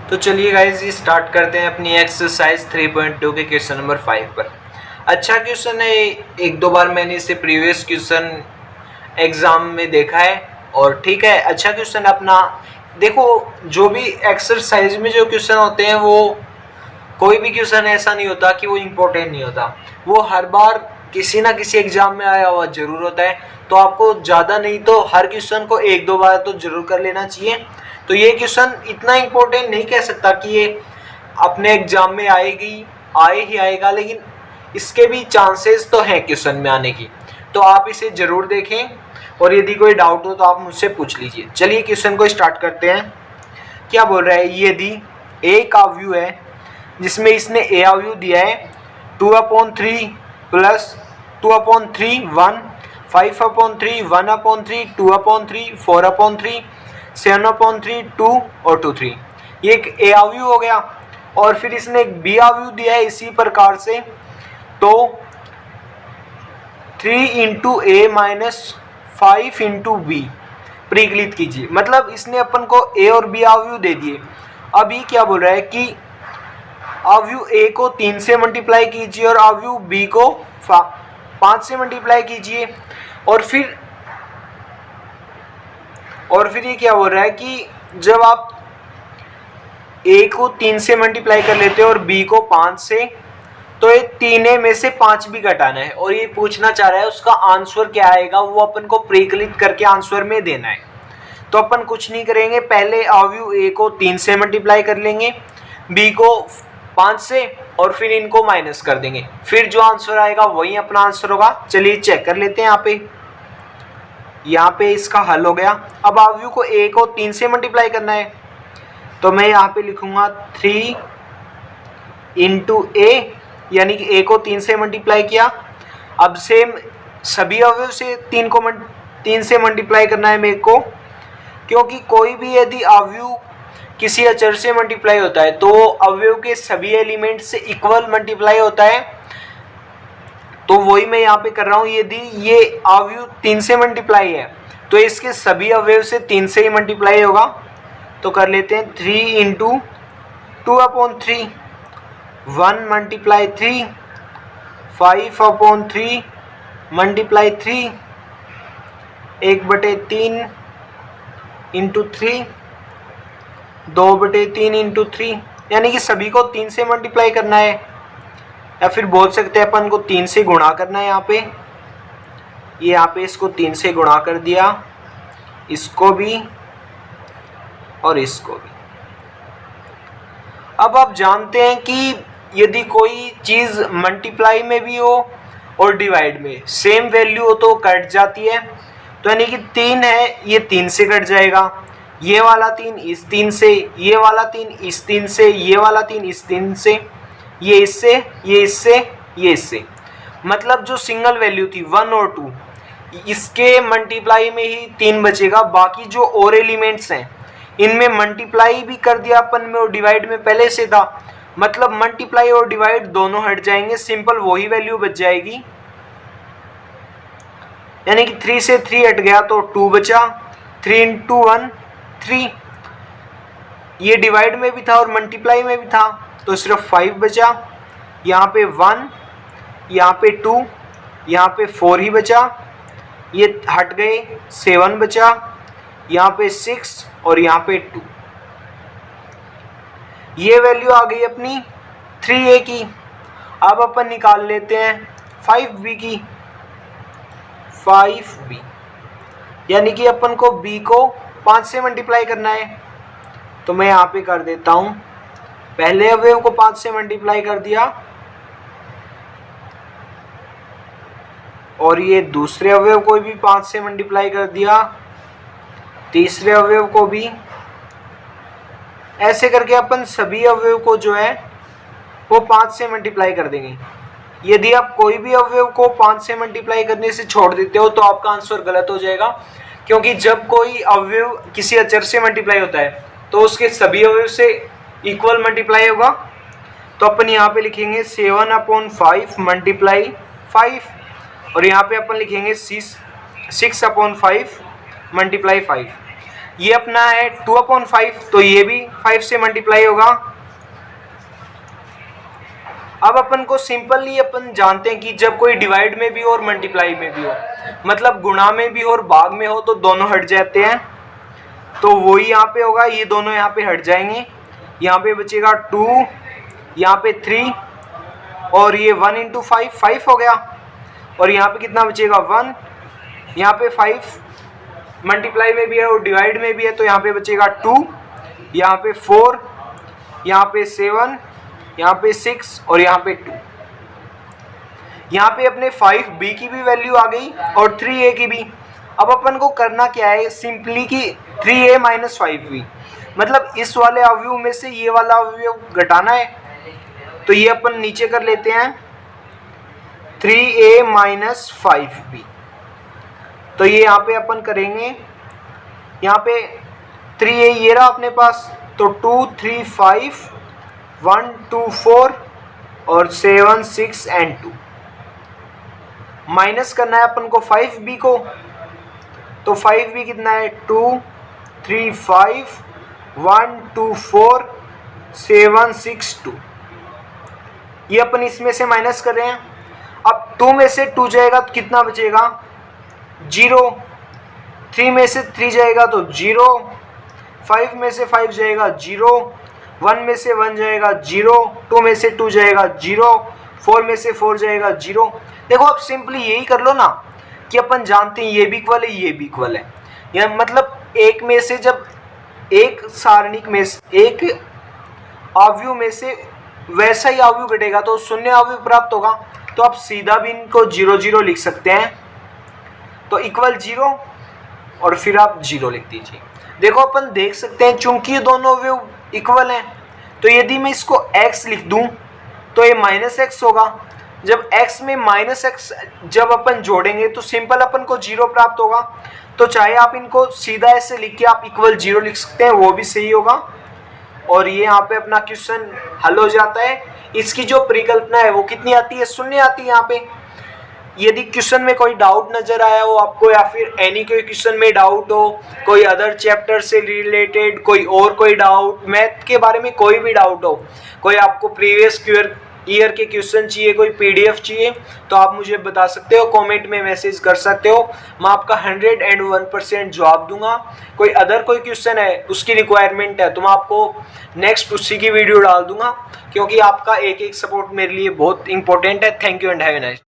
तो चलिए guys start करते हैं अपनी एक्सरसाइज 3.2 के क्वेश्चन नंबर 5 पर। अच्छा क्वेश्चन है, एक दो बार मैंने इसे प्रीवियस क्वेश्चन एग्जाम में देखा है और ठीक है, अच्छा क्वेश्चन अपना। देखो, जो भी एक्सरसाइज में जो क्वेश्चन होते हैं वो कोई भी क्वेश्चन ऐसा नहीं होता कि वो इम्पोर्टेंट नहीं होता, वो हर बार किसी ना किसी एग्जाम में आया हुआ जरूर होता है। तो आपको ज़्यादा नहीं तो हर क्वेश्चन को एक दो बार तो जरूर कर लेना चाहिए। तो ये क्वेश्चन इतना इम्पोर्टेंट नहीं कह सकता कि ये अपने एग्जाम में आए ही आएगा, लेकिन इसके भी चांसेस तो हैं क्वेश्चन में आने की। तो आप इसे जरूर देखें और यदि कोई डाउट हो तो आप मुझसे पूछ लीजिए। चलिए क्वेश्चन को स्टार्ट करते हैं। क्या बोल रहा है, यदि एक अवयव है जिसमें इसने ए अवयव दिया है 2/3 प्लस 2/3 1, 5/3 1/3 2/3 4/3 7/3 2 और 2/3। ये एक ए अवयव हो गया। और फिर इसने एक बी अवयव दिया है इसी प्रकार से, तो 3 × a - 5 × b परिकलित कीजिए। मतलब इसने अपन को ए और बी अवयव दे दिए। अब ये क्या बोल रहा है कि अवयव ए को 3 से मल्टीप्लाई कीजिए और अवयव बी को 5 से मल्टीप्लाई कीजिए। और फिर ये क्या बोल रहा है कि जब आप ए को 3 से मल्टीप्लाई कर लेते हो और बी को 5 से, तो ये 3 में से 5 भी घटाना है। और ये पूछना चाह रहा है उसका आंसर क्या आएगा, वो अपन को परिकलित करके आंसर में देना है। तो अपन कुछ नहीं करेंगे, पहले अवयव ए को 3 से मल्टीप्लाई कर लेंगे, बी को 5 से, और फिर इनको माइनस कर देंगे। फिर जो आंसर आएगा वही अपना आंसर होगा। चलिए चेक कर लेते हैं। यहाँ पे इसका हल हो गया। अब अवयव को ए को 3 से मल्टीप्लाई करना है, तो मैं यहाँ पे लिखूंगा 3 × a, यानी कि a को 3 से मल्टीप्लाई किया। अब सेम सभी अवयव से 3 से मल्टीप्लाई करना है मेरे को, क्योंकि कोई भी यदि अवयव किसी अचर से मल्टीप्लाई होता है तो अवयव के सभी एलिमेंट से इक्वल मल्टीप्लाई होता है। तो वही मैं यहाँ पे कर रहा हूँ। यदि ये अवयव 3 से मल्टीप्लाई है तो इसके सभी अवयव से 3 से ही मल्टीप्लाई होगा। तो कर लेते हैं 3 × 2/3 1 × 3 5/3 × 3 1/3 × 3 2/3 × 3, यानी कि सभी को 3 से मल्टीप्लाई करना है, या फिर बोल सकते हैं अपन को 3 से गुणा करना है। यहाँ पे इसको 3 से गुणा कर दिया, इसको भी और इसको भी। अब आप जानते हैं कि यदि कोई चीज़ मल्टीप्लाई में भी हो और डिवाइड में सेम वैल्यू हो तो कट जाती है। तो यानी कि 3 है, ये 3 से कट जाएगा, ये वाला 3 इस 3 से, ये वाला 3 इस 3 से, ये वाला 3 इस 3 से, ये इससे, ये इससे, ये इससे। मतलब जो सिंगल वैल्यू थी 1 और 2, इसके मल्टीप्लाई में ही 3 बचेगा। बाकी जो और एलिमेंट्स हैं इनमें मल्टीप्लाई भी कर दिया अपन में और डिवाइड में पहले से था, मतलब मल्टीप्लाई और डिवाइड दोनों हट जाएंगे, सिंपल वही वैल्यू बच जाएगी। यानी कि 3 से 3 हट गया तो 2 बचा, 3 × 1 3, ये डिवाइड में भी था और मल्टीप्लाई में भी था तो सिर्फ 5 बचा। यहाँ पे 1, यहाँ पे 2, यहाँ पे 4 ही बचा, ये हट गए, 7 बचा, यहाँ पे 6 और यहाँ पे 2। ये वैल्यू आ गई अपनी 3a की। अब अपन निकाल लेते हैं 5b की। 5b यानी कि अपन को b को 5 से मल्टीप्लाई करना है। तो मैं यहाँ पे कर देता हूँ, पहले अवयव को 5 से मल्टीप्लाई कर दिया और ये दूसरे अवयव को भी 5 से मल्टीप्लाई कर दिया, तीसरे अवयव को भी। ऐसे करके अपन सभी अवयव को जो है वो 5 से मल्टीप्लाई कर देंगे। यदि आप कोई भी अवयव को 5 से मल्टीप्लाई करने से छोड़ देते हो तो आपका आंसर गलत हो जाएगा, क्योंकि जब कोई अवयव किसी अचर से मल्टीप्लाई होता है तो उसके सभी अवयव से इक्वल मल्टीप्लाई होगा। तो अपन यहाँ पे लिखेंगे 7/5 × 5 और यहाँ पे अपन लिखेंगे 6/5 × 5। ये अपना है 2/5, तो ये भी 5 से मल्टीप्लाई होगा। अब अपन को सिंपली अपन जानते हैं कि जब कोई डिवाइड में भी हो और मल्टीप्लाई में भी हो, मतलब गुणा में भी हो और भाग में हो, तो दोनों हट जाते हैं। तो वही यहाँ पे होगा, ये दोनों यहाँ पे हट जाएंगे। यहाँ पे बचेगा 2, यहाँ पे 3, और ये 1 इंटू 5 हो गया। और यहाँ पे कितना बचेगा 1, यहाँ पे 5 मल्टीप्लाई में भी है और डिवाइड में भी है, तो यहाँ पे बचेगा 2, यहाँ पे 4, यहाँ पे 7, यहाँ पे 6 और यहाँ पे 2। यहाँ पे अपने 5b की भी वैल्यू आ गई और 3a की भी। अब अपन को करना क्या है, सिंपली कि 3a माइनस 5b, मतलब इस वाले अवयव में से ये वाला अवयव घटाना है। तो ये अपन नीचे कर लेते हैं 3a माइनस 5b। तो ये यहाँ पे अपन करेंगे, यहाँ पे 3a ये रहा अपने पास, तो 2 3 5 1 2 4 और 7 6 एंड 2। माइनस करना है अपन को 5b को, तो 5b कितना है 2 3 5 1 2 4 7 6 2। ये अपन इसमें से माइनस कर रहे हैं। अब 2 में से 2 जाएगा तो कितना बचेगा 0, 3 में से 3 जाएगा तो 0, 5 में से 5 जाएगा 0, 1 में से 1 जाएगा 0, 2 में से 2 जाएगा 0, 4 में से 4 जाएगा 0। देखो अब सिंपली यही कर लो ना कि अपन जानते हैं ये भी इक्वल है, ये भी इक्वल है। यह मतलब एक में से जब एक सारणिक में एक अवयव में से वैसा ही अवयव घटेगा तो शून्य अवयव प्राप्त होगा। तो आप सीधा भी इनको 0 0 लिख सकते हैं, तो इक्वल 0 और फिर आप 0 लिख दीजिए। देखो अपन देख सकते हैं चूंकि ये दोनों अवयव इक्वल हैं, तो यदि मैं इसको x लिख दूं तो ये माइनस x होगा। जब x में माइनस x जब अपन जोड़ेंगे तो सिंपल अपन को 0 प्राप्त होगा। तो चाहे आप इनको सीधा ऐसे लिख के आप इक्वल 0 लिख सकते हैं, वो भी सही होगा। और ये यहाँ पे अपना क्वेश्चन हल हो जाता है। इसकी जो परिकल्पना है वो कितनी आती है, 0 आती है यहाँ पे। यदि क्वेश्चन में कोई डाउट नजर आया हो आपको, या फिर एनी कोई क्वेश्चन में डाउट हो, कोई अदर चैप्टर से रिलेटेड कोई डाउट, मैथ के बारे में कोई भी डाउट हो, कोई आपको प्रीवियस ईयर के क्वेश्चन चाहिए, कोई पीडीएफ चाहिए, तो आप मुझे बता सकते हो, कमेंट में मैसेज कर सकते हो। मैं आपका 101% जवाब दूंगा। कोई अदर कोई क्वेश्चन है उसकी रिक्वायरमेंट है तो मैं आपको नेक्स्ट उसी की वीडियो डाल दूंगा, क्योंकि आपका एक एक सपोर्ट मेरे लिए बहुत इंपॉर्टेंट है। Thank you and have a nice.